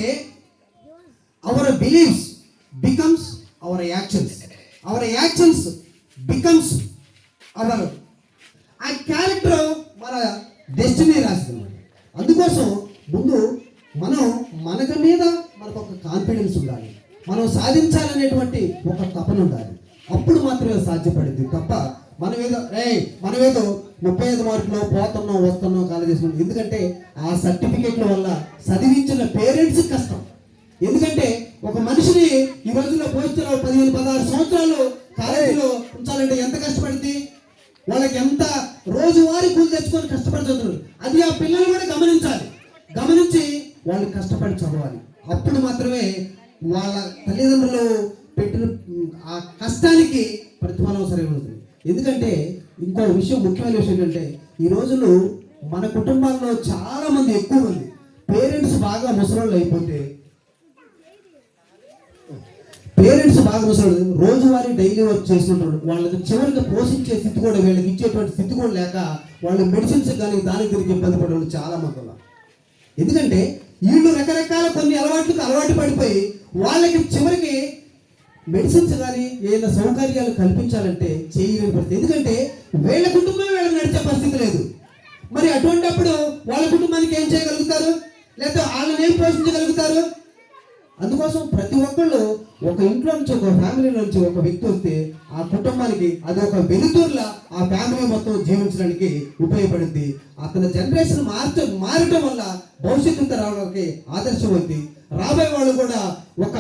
our believes becomes our actions, our actions becomes our ఆ క్యారెక్టర్ మన డెస్టినీ రాసింది. అందుకోసం ముందు మనకు మీద మనకు ఒక కాన్ఫిడెన్స్ ఉండాలి, మనం సాధించాలనేటువంటి ఒక తపన ఉండాలి. అప్పుడు మాత్రమే సాధ్యపడింది. తప్ప మనమేదో 35 మార్కులు పోతున్నాం వస్తున్నాం కాలేజెస్. ఎందుకంటే ఆ సర్టిఫికేట్ల వల్ల చదివించిన పేరెంట్స్ కష్టం. ఎందుకంటే ఒక మనిషిని ఈ రోజుల్లో పోయిస్తున్న 15-16 సంవత్సరాలు కాలేజీలో ఉంచాలంటే ఎంత కష్టపడింది, వాళ్ళకి ఎంత రోజువారీ కూలి తెచ్చుకొని కష్టపడి చదువుతున్నారు. అది ఆ పిల్లలు కూడా గమనించి వాళ్ళు కష్టపడి చదవాలి. అప్పుడు మాత్రమే వాళ్ళ తల్లిదండ్రులు పెట్టిన ఆ కష్టానికి ప్రతిఫలం సరైనది. ఎందుకంటే ఇంకో విషయం, ముఖ్యమైన విషయం ఏంటంటే ఈ రోజుల్లో మన కుటుంబాల్లో చాలా మంది, ఎక్కువ మంది పేరెంట్స్ బాగా ముసలోళ్ళు అయిపోతే, రోజువారీ డైలీ వర్క్ చేస్తుంటారు. వాళ్ళకి చివరికి పోషించే స్థితి కూడా, వీళ్ళకి ఇచ్చేటువంటి స్థితి కూడా లేక వాళ్ళు మెడిసిన్స్ కానీ దానికి తిరిగి ఇబ్బంది పడే వాళ్ళు చాలా మంది ఉన్నారు. ఎందుకంటే వీళ్ళు రకరకాల కొన్ని అలవాటు పడిపోయి వాళ్ళకి చివరికి మెడిసిన్స్ కానీ ఏదైనా సౌకర్యాలు కల్పించాలంటే చేయలేని పరిస్థితి. ఎందుకంటే వీళ్ళ కుటుంబం వీళ్ళకి నడిచే పరిస్థితి లేదు. మరి అటువంటిప్పుడు వాళ్ళ కుటుంబానికి ఏం చేయగలుగుతారు, లేకపోతే వాళ్ళని ఏం పోషించగలుగుతారు? అందుకోసం ప్రతి ఒక్కళ్ళు ఒక ఇంట్లో నుంచి, ఒక ఫ్యామిలీ నుంచి ఒక వ్యక్తి వస్తే ఆ కుటుంబానికి అది ఒక వెలుతురులా ఆ ఫ్యామిలీ మొత్తం జీవించడానికి ఉపయోగపడింది. అతని జనరేషన్ మారటం వల్ల భవిష్యత్తు తరాలకి ఆదర్శం అవుతుంది. రాబోయే వాళ్ళు కూడా ఒక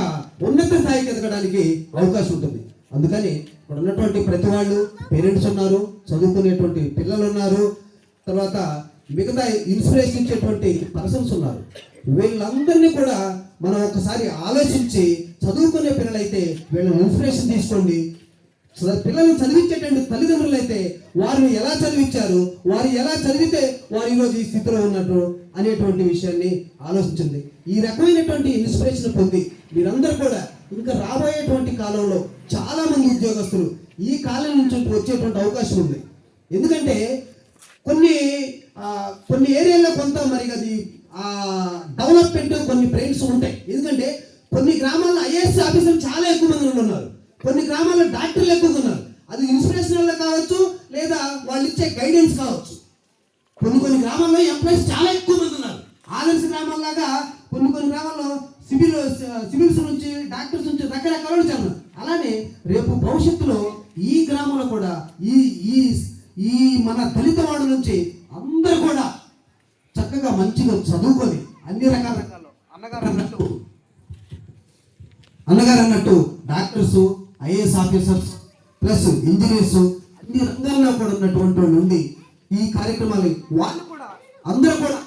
ఉన్నత స్థాయికి ఎదగడానికి అవకాశం ఉంటుంది. అందుకని ఇక్కడ ఉన్నటువంటి ప్రతి వాళ్ళు పేరెంట్స్ ఉన్నారు, చదువుకునేటువంటి పిల్లలు ఉన్నారు, తర్వాత మిగతా ఇన్స్పిరేషన్ ఇచ్చేటువంటి పర్సన్స్ ఉన్నారు. వీళ్ళందరినీ కూడా మనం ఒకసారి ఆలోచించి, చదువుకునే పిల్లలైతే వీళ్ళని ఇన్స్పిరేషన్ తీసుకోండి. పిల్లల్ని చదివించేటువంటి తల్లిదండ్రులు అయితే వారిని ఎలా చదివించారు, వారు ఎలా చదివితే వారు ఈరోజు ఈ స్థితిలో ఉన్నట్టు అనేటువంటి విషయాన్ని ఆలోచించండి. ఈ రకమైనటువంటి ఇన్స్పిరేషన్ పొంది మీరందరూ కూడా ఇంకా రాబోయేటువంటి కాలంలో చాలా మంది ఉద్యోగస్తులు ఈ కాలం నుంచి వచ్చేటువంటి అవకాశం ఉంది. ఎందుకంటే కొన్ని ఏరియాల్లో కొంత మరి అది డెవలప్మెంట్ కొన్ని బ్రెయిన్స్ ఉంటాయి. ఎందుకంటే కొన్ని గ్రామాల్లో ఐఏఎస్ ఆఫీసర్లు చాలా ఎక్కువ మంది ఉన్నారు, కొన్ని గ్రామాల్లో డాక్టర్లు ఎక్కువ ఉన్నారు. అది ఇన్స్పిరేషనల్ కావచ్చు, లేదా వాళ్ళు ఇచ్చే గైడెన్స్ కావచ్చు. కొన్ని గ్రామాల్లో ఎంప్లాయీస్ చాలా ఎక్కువ మంది ఉన్నారు. ఆదర్శ గ్రామాల్లాగా కొన్ని గ్రామాల్లో సివిల్స్ నుంచి, డాక్టర్స్ నుంచి రకరకాల చాలా. అలానే రేపు భవిష్యత్తులో ఈ గ్రామంలో కూడా ఈ మన దళిత వాడు నుంచి అందరూ కూడా చక్కగా మంచిగా చదువుకొని అన్ని రకాల అన్నగారు అన్నట్టు doctors, IAS officers plus engineers అన్ని రంగాల్లో కూడా ఉన్నటువంటి వాళ్ళు ఉండి ఈ కార్యక్రమాలు వాళ్ళు కూడా అందరూ కూడా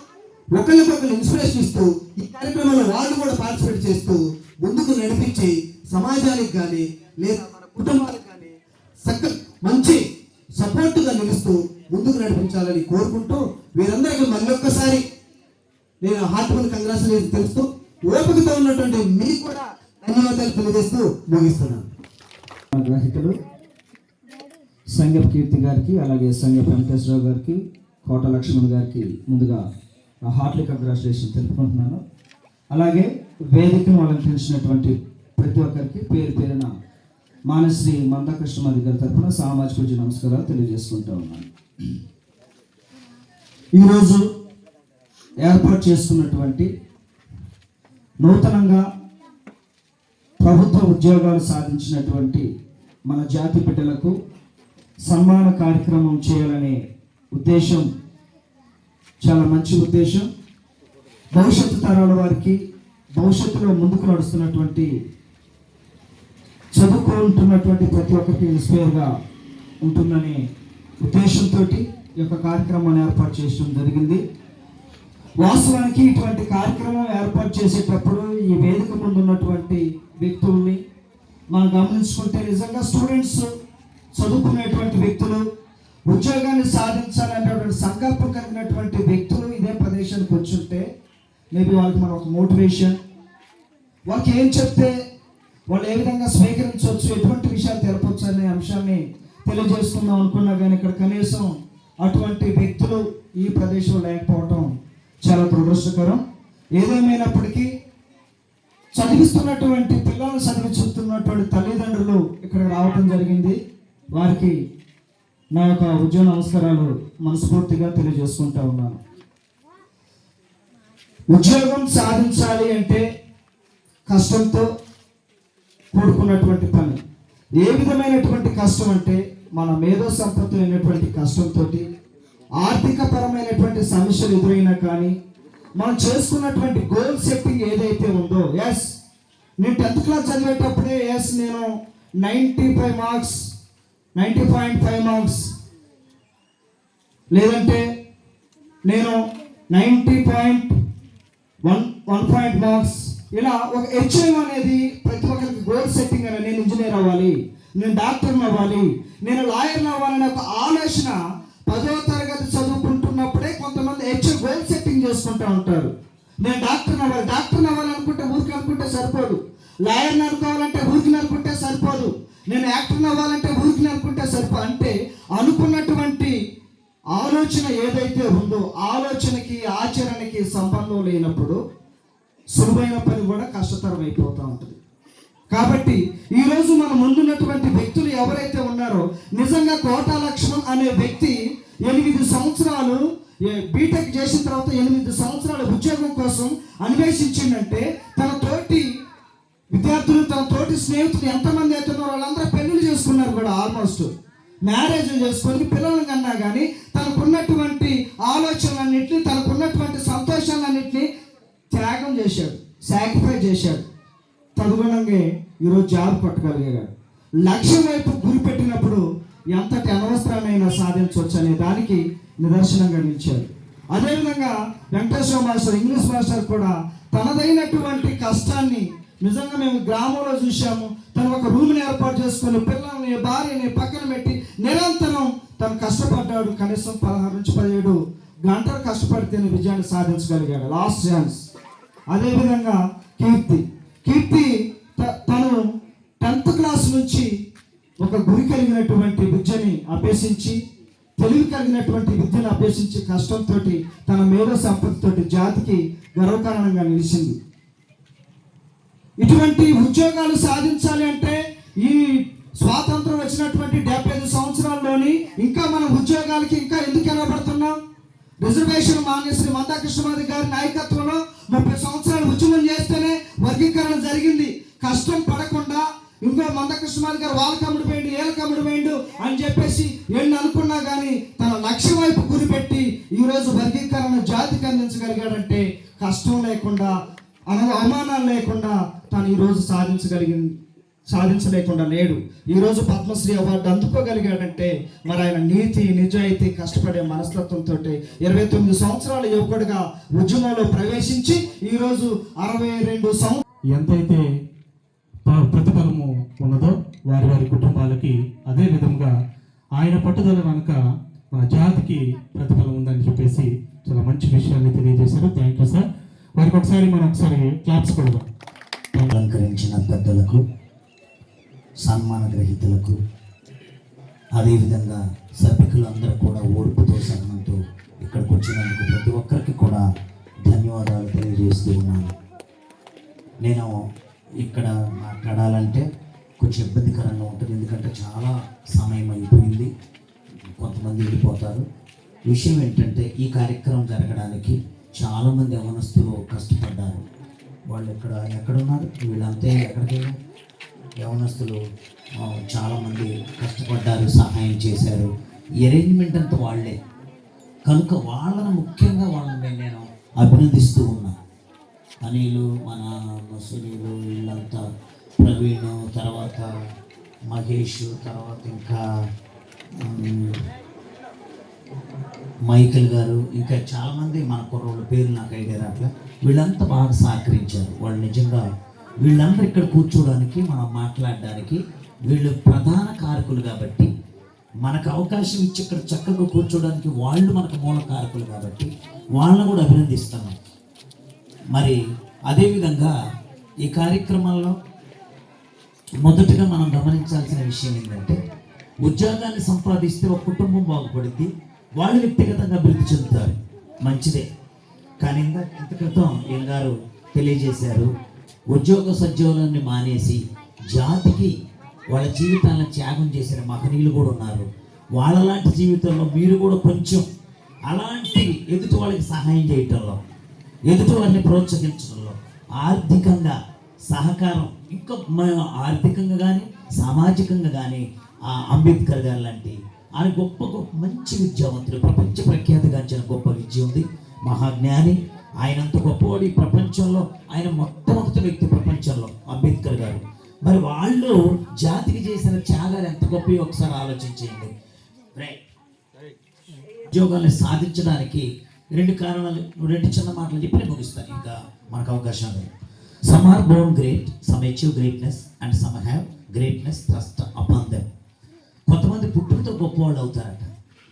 ఒకరికొకరు ఇన్స్పిరేషన్ ఇస్తూ ఈ కార్యక్రమంలో వాళ్ళు కూడా పార్టిసిపేట్ చేస్తూ ముందుకు నడిపించి సమాజానికి కానీ లేదా మన కుటుంబాలకు కానీ మంచి సపోర్టుగా నిలుస్తూ ముందుకు నడిపించాలని కోరుకుంటూ వీరందరికీ మళ్ళొక్కసారి నేను హార్ట్ఫుల్ కంగ్రాచులేషన్ తెలుస్తూ ఓపికతో ఉన్నటువంటి మీకు కూడా ధన్యవాదాలు తెలియజేస్తూ ముగిస్తున్నాను. గ్రహితులు సంగప్ కీర్తి గారికి, అలాగే సంగప్ వెంకటేశ్వరరావు గారికి, కోట లక్ష్మణ్ గారికి ముందుగా హార్ట్లీ కంగ్రాచులేషన్ తెలుపుకుంటున్నాను. అలాగే వేదికను అలంకరించినటువంటి ప్రతి ఒక్కరికి పేరు పేరున మానశ్రీ మందాకృష్ణమాది గారి తరఫున సామాజిక పూజ నమస్కారాలు తెలియజేసుకుంటూ ఉన్నాను. ఈరోజు ఏర్పాటు చేసుకున్నటువంటి నూతనంగా ప్రభుత్వ ఉద్యోగాలు సాధించినటువంటి మన జాతి బిడ్డలకు సన్మాన కార్యక్రమం చేయాలనే ఉద్దేశం చాలా మంచి ఉద్దేశం. భవిష్యత్తు తరాల వారికి, భవిష్యత్తులో ముందుకు నడుస్తున్నటువంటి చదువుకుంటున్నటువంటి ప్రతి ఒక్కరికి ఇన్స్పైర్గా ఉంటుందనే ఉద్దేశంతో ఈ యొక్క కార్యక్రమాన్ని ఏర్పాటు చేయడం జరిగింది. వాస్తవానికి ఇటువంటి కార్యక్రమం ఏర్పాటు చేసేటప్పుడు ఈ వేదిక ముందు ఉన్నటువంటి వ్యక్తుల్ని మనం గమనించుకుంటే నిజంగా స్టూడెంట్స్, చదువుకునేటువంటి వ్యక్తులు, ఉద్యోగాన్ని సాధించాలనేటువంటి సంకల్పం కలిగినటువంటి వ్యక్తులు ఇదే ప్రదేశానికి వచ్చుంటే మేబీ వాళ్ళకి మనం ఒక మోటివేషన్, వాళ్ళకి ఏం చెప్తే వాళ్ళు ఏ విధంగా స్వీకరించవచ్చు, ఎటువంటి విషయాలు తెలపవచ్చు అనే అంశాన్ని తెలియజేసుకుందాం అనుకున్నా కానీ ఇక్కడ కనీసం అటువంటి వ్యక్తులు ఈ ప్రదేశంలో లేకపోవడం చాలా దురదృష్టకరం. ఏదేమైనప్పటికీ చదివిస్తున్నటువంటి పిల్లలను చదివిస్తున్నటువంటి తల్లిదండ్రులు ఇక్కడ రావడం జరిగింది. వారికి నా యొక్క ఉద్యోగ నమస్కారాలు మనస్ఫూర్తిగా తెలియజేసుకుంటా ఉన్నాను. ఉద్యోగం సాధించాలి అంటే కష్టంతో కూడుకున్నటువంటి పని. ఏ విధమైనటువంటి కష్టం అంటే మన మేధో సంపత్తి అయినటువంటి కష్టంతో, ఆర్థిక పరమైనటువంటి సమస్యలు ఎదురైనా కానీ మనం చేసుకున్నటువంటి గోల్ సెట్టింగ్ ఏదైతే ఉందో, ఎస్ నేను 10th క్లాస్ చదివేటప్పుడే నేను 90.5 మార్క్స్ లేదంటే నేను 90.1 మార్క్స్ ఇలా ఒక హెచ్ఐఎం అనేది ప్రతి ఒక్కరికి గోల్ సెట్టింగ్ అని. నేను ఇంజనీర్ అవ్వాలి, నేను డాక్టర్ని అవ్వాలి, నేను లాయర్ని అవ్వాలనే ఒక ఆలోచన 10వ తరగతి చదువుకుంటున్నప్పుడే కొంతమంది హెచ్ఐ గోల్ సెట్టింగ్ చేసుకుంటూ ఉంటారు. నేను డాక్టర్ని అవ్వాలనుకుంటే ఊరికి అనుకుంటే సరిపోదు, లాయర్ని అనుకోవాలంటే ఊరికి అనుకుంటే సరిపోదు, నేను యాక్టర్ని అవ్వాలంటే ఊరికి అనుకుంటే సరిపోదు. అంటే అనుకున్నటువంటి ఆలోచన ఏదైతే ఉందో ఆలోచనకి ఆచరణకి సంబంధం లేనప్పుడు సులువైన పని కూడా కష్టతరం అయిపోతూ ఉంటుంది. కాబట్టి ఈరోజు మన ముందున్నటువంటి వ్యక్తులు ఎవరైతే ఉన్నారో, నిజంగా కోట లక్ష్మణ్ అనే వ్యక్తి 8 సంవత్సరాలు బీటెక్ చేసిన తర్వాత 8 సంవత్సరాల ఉద్యోగం కోసం అన్వేషించిందంటే తన తోటి విద్యార్థులు తన తోటి స్నేహితులు ఎంతమంది అవుతున్నారో వాళ్ళందరూ పెళ్లిళ్ళు చేసుకున్నారు కూడా. ఆల్మోస్ట్ మ్యారేజ్లు చేసుకొని పిల్లలను కన్నా కానీ తనకున్నటువంటి ఆలోచనలన్నింటినీ, తనకున్నటువంటి సంతోషాలన్నింటినీ త్యాగం చేశాడు, సాక్రిఫైస్ చేశాడు. తదనుగుణంగా ఈరోజు జాబ్ పట్టుకోగలిగాడు. లక్ష్యం వైపు గురి పెట్టినప్పుడు ఎంతటి అనవసరాన్నైనా సాధించవచ్చు అనే దానికి నిదర్శనంగా నిలిచాడు. అదేవిధంగా వెంకటేశ్వర మాస్టర్, ఇంగ్లీష్ మాస్టర్ కూడా తనదైనటువంటి కష్టాన్ని నిజంగా మేము గ్రామంలో చూసాము. తను ఒక రూమ్ని ఏర్పాటు చేసుకొని పిల్లల్ని, భార్యని పక్కన పెట్టి నిరంతరం తను కష్టపడ్డాడు. కనీసం 16 నుంచి 17 గంటలు కష్టపడితేనే విజయాన్ని సాధించగలిగాడు. Last chance. అదేవిధంగా కీర్తి తను 10th క్లాస్ నుంచి ఒక గురి కలిగినటువంటి విద్యని అభ్యసించి, తెలివి కలిగినటువంటి విద్యను అభ్యసించి, కష్టంతో తన మేధో సంపత్తితోటి జాతికి గర్వకారణంగా నిలిచింది. ఇటువంటి ఉద్యోగాలు సాధించాలి అంటే ఈ స్వాతంత్రం వచ్చినటువంటి 75 సంవత్సరాల్లోని ఇంకా మనం ఉద్యోగాలకి ఇంకా ఎందుకు ఎనబడుతున్నాం? రిజర్వేషన్ మాన్యశ్రీ మందా కృష్ణమాది గారి నాయకత్వంలో 30 సంవత్సరాలు ఉద్యమం చేస్తేనే వర్గీకరణ జరిగింది. కష్టం పడకుండా ఇంకో మందా కృష్ణమాది గారు వాళ్ళ కమ్ముడు పోయిండు, ఏళ్ళ కమ్ముడు పోయిండు అని చెప్పేసి ఎన్ని అనుకున్నా కానీ తన లక్ష్యం వైపు గురిపెట్టి ఈరోజు వర్గీకరణ జాతికి అందించగలిగాడంటే కష్టం లేకుండా, అవమానాలు లేకుండా తను ఈరోజు సాధించలేకుండా లేడు. ఈరోజు పద్మశ్రీ అవార్డు అందుకోగలిగాడంటే మరి ఆయన నీతి, నిజాయితీ, కష్టపడే మనస్తత్వంతో 29 సంవత్సరాల యువకుడిగా ఉద్యమంలో ప్రవేశించి ఈరోజు 62 సంవత్సరాలు ఎంతైతే ప్రతిఫలము ఉన్నదో వారి వారి కుటుంబాలకి, అదే విధంగా ఆయన పట్టుదల వెనుక మన జాతికి ప్రతిఫలం ఉందని చెప్పేసి చాలా మంచి విషయాన్ని తెలియజేశారు. Thank you sir. వారికి ఒకసారి క్లాప్స్ కొడదాం. అలంకరించిన పెద్దలకు, సన్మాన గ్రహీతలకు, అదేవిధంగా సభికులందరూ కూడా ఓర్పుతో సహనంతో ఇక్కడికి వచ్చినందుకు ప్రతి ఒక్కరికి కూడా ధన్యవాదాలు తెలియజేస్తూ ఉన్నాను. నేను ఇక్కడ మాట్లాడాలంటే కొంచెం ఇబ్బందికరంగా ఉంటుంది, ఎందుకంటే చాలా సమయం అయిపోయింది, కొంతమంది వెళ్ళిపోతారు. విషయం ఏంటంటే ఈ కార్యక్రమం జరగడానికి చాలామంది యవనస్తులు కష్టపడ్డారు. వాళ్ళు ఎక్కడున్నారు? వీళ్ళంతే ఎక్కడికి వెళ్ళారు? యవనస్తులు చాలామంది కష్టపడ్డారు, సహాయం చేశారు. అరేంజ్మెంట్ అంతా వాళ్ళే కనుక ముఖ్యంగా వాళ్ళని నేను అభినందిస్తూ ఉన్నాను. అనిలు, మన సునీలు, వీళ్ళంతా, ప్రవీణ్, తర్వాత మహేష్, తర్వాత ఇంకా మైకేల్ గారు, ఇంకా చాలామంది మన కుర్రోళ్ళ పేరు నాకు ఐడియా రాట్లా. వీళ్ళంతా బాగా సహకరించారు. వాళ్ళు నిజంగా వీళ్ళందరూ ఇక్కడ కూర్చోడానికి, మనం మాట్లాడడానికి వీళ్ళు ప్రధాన కారకులు. కాబట్టి మనకు అవకాశం ఇచ్చి ఇక్కడ చక్కగా కూర్చోడానికి వాళ్ళు మనకు మూల కారకులు. కాబట్టి వాళ్ళని కూడా అభినందిస్తున్నాం. మరి అదేవిధంగా ఈ కార్యక్రమంలో మొదటగా మనం గమనించాల్సిన విషయం ఏంటంటే, ఉద్యోగాన్ని సంపాదిస్తే ఒక కుటుంబం బాగుపడుద్ది, వాళ్ళు వ్యక్తిగతంగా అభివృద్ధి చెందుతారు, మంచిదే. కానీ ఇంత క్రితం ఈయన గారు తెలియజేశారు, ఉద్యోగ సద్యోగాన్ని మానేసి జాతికి వాళ్ళ జీవితాలను త్యాగం చేసిన మహనీయులు కూడా ఉన్నారు. వాళ్ళలాంటి జీవితంలో మీరు కూడా కొంచెం అలాంటి ఎదుటి వాళ్ళకి సహాయం చేయటంలో, ఎదుటి వారిని ప్రోత్సహించడంలో, ఆర్థికంగా సహకారం, ఇంకా ఆర్థికంగా కానీ సామాజికంగా కానీ అంబేద్కర్ గారు లాంటి ఆయన గొప్ప మంచి విద్యావంతులు, ప్రపంచ ప్రఖ్యాతిగాంచిన గొప్ప విద్య ఉంది, మహాజ్ఞాని. ఆయనంత గొప్పవాడు ఈ ప్రపంచంలో, ఆయన మొట్టమొదటి వ్యక్తి ప్రపంచంలో అంబేద్కర్ గారు. మరి వాళ్ళు జాతికి చేసిన త్యాగాలు ఎంత గొప్పవి ఒకసారి ఆలోచించేయండి. ఉద్యోగాన్ని సాధించడానికి 2 కారణాలు, 2 చిన్న మాటలు చెప్పి ముగిస్తాను, ఇంకా మనకు అవకాశం లేదు. Some are born great, some achieve greatness and some have greatness thrust upon them. కొంతమంది పుట్టుకతో గొప్పవాళ్ళు అవుతారట,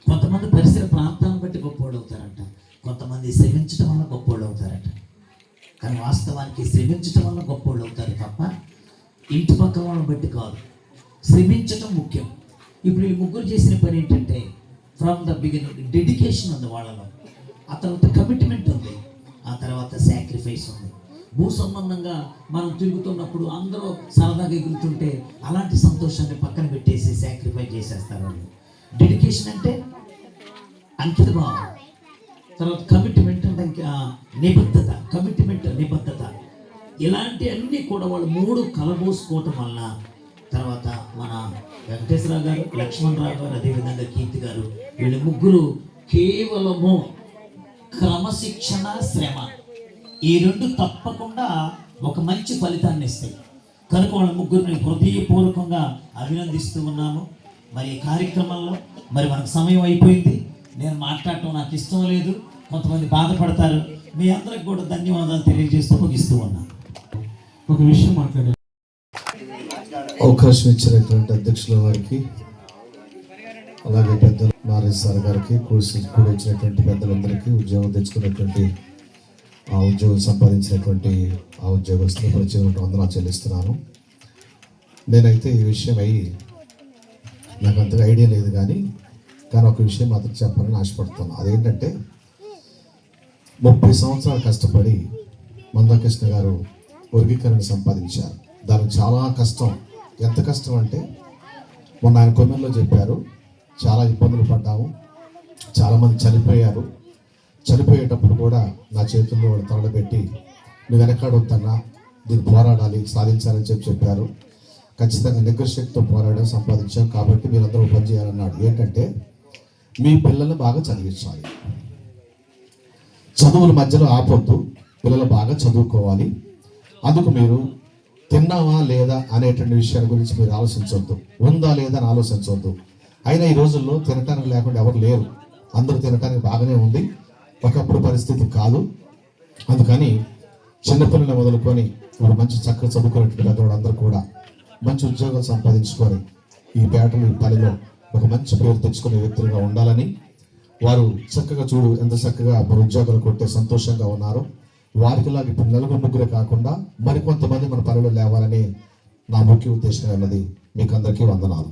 కొంతమంది పరిసర ప్రాంతాలను బట్టి గొప్పవాళ్ళు అవుతారట, కొంతమంది శ్రమించడం వల్ల గొప్పవాళ్ళు అవుతారట. కానీ వాస్తవానికి శ్రమించడం వల్ల గొప్పవాళ్ళు అవుతారు తప్ప ఇంటి పక్కన వాళ్ళని బట్టి కాదు. శ్రమించడం ముఖ్యం. ఇప్పుడు ఈ ముగ్గురు చేసిన పని ఏంటంటే, ఫ్రమ్ ద బిగినింగ్ డెడికేషన్ ఉంది వాళ్ళలో, ఆ తర్వాత కమిట్మెంట్ ఉంది, ఆ తర్వాత సాక్రిఫైస్ ఉంది. భూ సంబంధంగా మనం తిరుగుతున్నప్పుడు అందరూ సరదాగా ఎగురుతుంటే అలాంటి సంతోషాన్ని పక్కన పెట్టేసి సాక్రిఫైస్ చేసేస్తారు వాళ్ళు. డెడికేషన్ అంటే అంకిత భావం, తర్వాత కమిట్మెంట్ అంటే నిబద్ధత, కమిట్మెంట్ నిబద్ధత. ఇలాంటి అన్నీ కూడా వాళ్ళు 3 కలబోసుకోవటం వలన తర్వాత మన వెంకటేశ్వరరావు గారు, లక్ష్మణరావు గారు, అదేవిధంగా కీర్తి గారు, వీళ్ళు ముగ్గురు కేవలము క్రమశిక్షణ, శ్రమ ఈ 2 తప్పకుండా ఒక మంచి ఫలితాన్ని ఇస్తాయి. కనుక వాళ్ళ ముగ్గురిని హృదయపూర్వకంగా అభినందిస్తూ ఉన్నాము. మరి ఈ కార్యక్రమంలో మరి మనకు సమయం అయిపోయింది. నేను మాట్లాడటం నాకు ఇష్టం లేదు, కొంతమంది బాధపడతారు. మీ అందరికి కూడా ధన్యవాదాలు తెలియజేస్తూ ముగిస్తూ ఉన్నాను. ఒక విషయం మాట్లాడారు. అవకాశం ఇచ్చినటువంటి అధ్యక్షుల వారికి, అలాగే పెద్దలు నారాయణ సార్ గారికి, కూడా ఇచ్చినటువంటి పెద్దలందరికీ, ఉద్యోగం తెచ్చుకున్నటువంటి ఆ ఉద్యోగం సంపాదించినటువంటి ఆ ఉద్యోగస్తులు ప్రత్యేక వందనాలు చెల్లిస్తున్నాను. నేనైతే ఈ విషయం అయ్యి నాకు అంతగా ఐడియా లేదు, కానీ ఒక విషయం మాత్రం చెప్పాలని ఆశపడుతున్నాను. అదేంటంటే 30 సంవత్సరాలు కష్టపడి మందాకృష్ణ గారు వర్గీకరణ సంపాదించారు. దానికి చాలా కష్టం. ఎంత కష్టం అంటే మొన్న ఆయన కొమ్మల్లో చెప్పారు, చాలా ఇబ్బందులు పడ్డాము, చాలామంది చనిపోయారు. చనిపోయేటప్పుడు కూడా నా చేతుల్లో వాళ్ళు తగలబెట్టి నువ్వు వెనకాడొద్దన్నా, దీన్ని పోరాడాలి, సాధించాలని చెప్పారు. ఖచ్చితంగా నిగ్రశక్తితో పోరాడడం సంపాదించాం. కాబట్టి మీరందరూ పని చేయాలన్నాడు. ఏంటంటే మీ పిల్లల్ని బాగా చదివించాలి, చదువుల మధ్యలో ఆపొద్దు, పిల్లలు బాగా చదువుకోవాలి. అందుకు మీరు తిన్నావా లేదా అనేటువంటి విషయాల గురించి మీరు ఆలోచించవద్దు, ఉందా లేదా అని ఆలోచించవద్దు. అయినా ఈ రోజుల్లో తినటానికి లేకుండా ఎవరు లేరు, అందరూ తినటానికి బాగానే ఉంది. ఒకప్పుడు పరిస్థితి కాదు. అందుకని చిన్నపిల్లలు మొదలుకొని ఇప్పుడు మంచి చక్కగా చదువుకున్నటువంటి పెద్దవాడు అందరూ కూడా మంచి ఉద్యోగాలు సంపాదించుకొని ఈ పేటలు, ఈ పల్లెలో ఒక మంచి పేరు తెచ్చుకునే వ్యక్తులుగా ఉండాలని, వారు చక్కగా చూడు ఎంత చక్కగా మన ఉద్యోగాలు కొట్టే సంతోషంగా ఉన్నారు. వారికిలాగా ఇప్పుడు 4-3 కాకుండా మరికొంతమంది మన పల్లెలో లేవాలని నా ముఖ్య ఉద్దేశం అన్నది. మీకు అందరికీ వందనాలు.